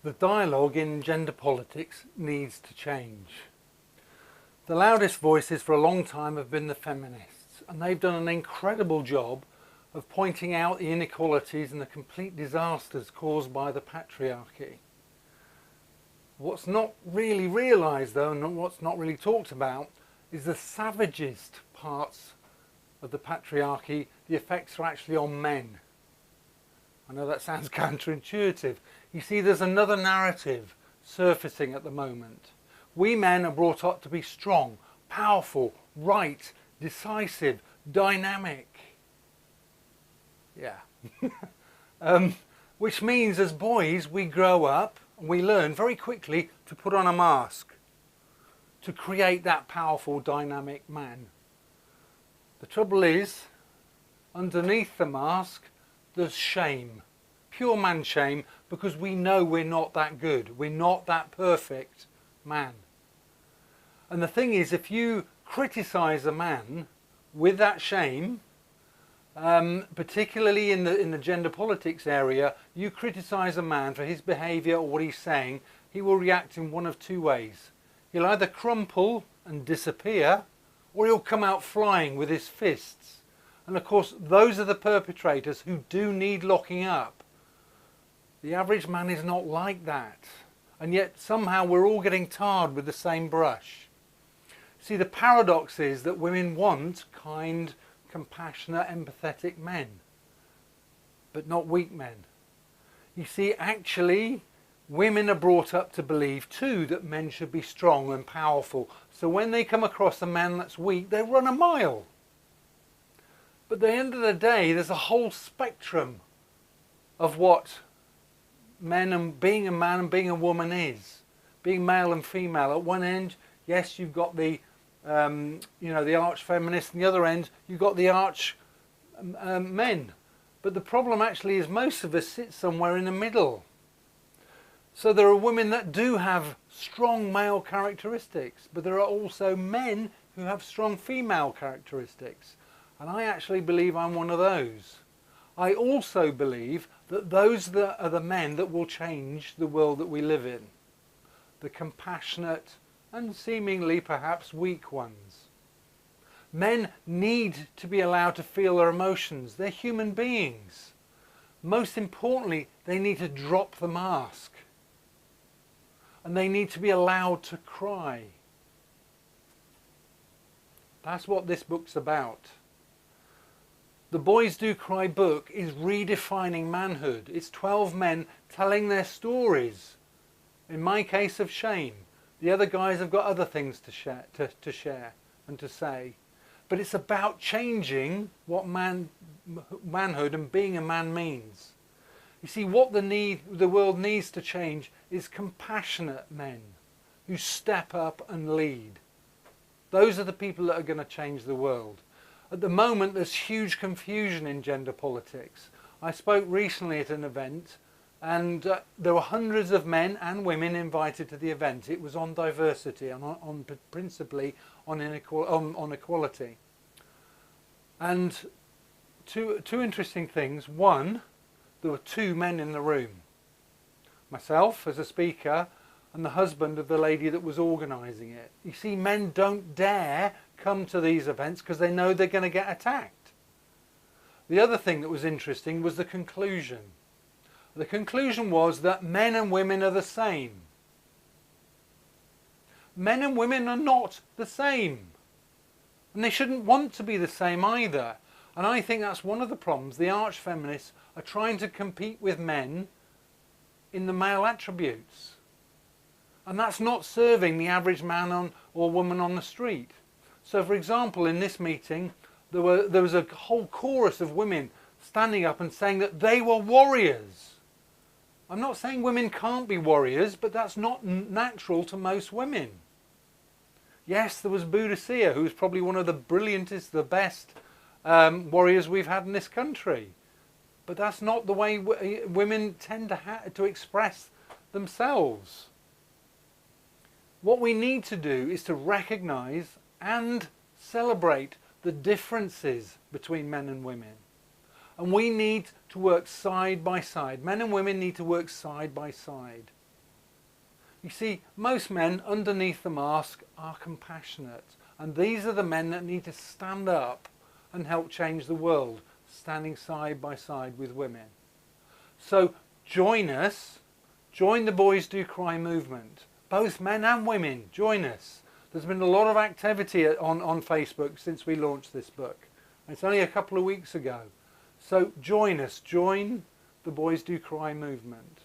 The dialogue in gender politics needs to change. The loudest voices for a long time have been the feminists, and they've done an incredible job of pointing out the inequalities and the complete disasters caused by the patriarchy. What's not really realised though, and what's not really talked about, is the savagest parts of the patriarchy. The effects are actually on men. I know that sounds counterintuitive. You see, there's another narrative surfacing at the moment. We men are brought up to be strong, powerful, right, decisive, dynamic. Yeah. Which means as boys we grow up and we learn very quickly to put on a mask, to create that powerful, dynamic man. The trouble is, underneath the mask, there's shame, pure man shame, because we know we're not that good, we're not that perfect man. And the thing is, if you criticise a man with that shame, particularly in the gender politics area, you criticise a man for his behaviour or what he's saying, he will react in one of two ways. He'll either crumple and disappear, or he'll come out flying with his fists. And of course, those are the perpetrators who do need locking up. The average man is not like that. And yet somehow we're all getting tarred with the same brush. See, the paradox is that women want kind, compassionate, empathetic men, but not weak men. You see, actually, women are brought up to believe too that men should be strong and powerful. So when they come across a man that's weak, they run a mile. But at the end of the day, there's a whole spectrum of what men and being a man and being a woman is. Being male and female. At one end, yes, you've got the the arch feminists, and the other end, you've got the arch men. But the problem actually is most of us sit somewhere in the middle. So there are women that do have strong male characteristics, but there are also men who have strong female characteristics. And I actually believe I'm one of those. I also believe that those that are the men that will change the world that we live in. The compassionate and seemingly perhaps weak ones. Men need to be allowed to feel their emotions. They're human beings. Most importantly, they need to drop the mask. And they need to be allowed to cry. That's what this book's about. The Boys Do Cry book is redefining manhood. It's 12 men telling their stories. In my case, of shame. The other guys have got other things to share and to say. But it's about changing what manhood and being a man means. You see, what the world needs to change is compassionate men who step up and lead. Those are the people that are going to change the world. At the moment, there's huge confusion in gender politics. I spoke recently at an event, and there were hundreds of men and women invited to the event. It was on diversity and principally on equality. And two interesting things. One, there were two men in the room. Myself as a speaker and the husband of the lady that was organising it. You see, men don't dare come to these events because they know they're going to get attacked. The other thing that was interesting was the conclusion. The conclusion was that men and women are the same. Men and women are not the same. And they shouldn't want to be the same either. And I think that's one of the problems. The arch feminists are trying to compete with men in the male attributes. And that's not serving the average man or woman on the street. So for example, in this meeting, there was a whole chorus of women standing up and saying that they were warriors. I'm not saying women can't be warriors, but that's not natural to most women. Yes, there was Boudicca, who was probably one of the brilliantest, the best warriors we've had in this country. But that's not the way women tend to express themselves. What we need to do is to recognise and celebrate the differences between men and women. And we need to work side by side. Men and women need to work side by side. You see, most men underneath the mask are compassionate, and these are the men that need to stand up and help change the world, standing side by side with women. So join us, join the Boys Do Cry movement. Both men and women, join us. There's been a lot of activity on Facebook since we launched this book. It's only a couple of weeks ago. So join us, join the Boys Do Cry movement.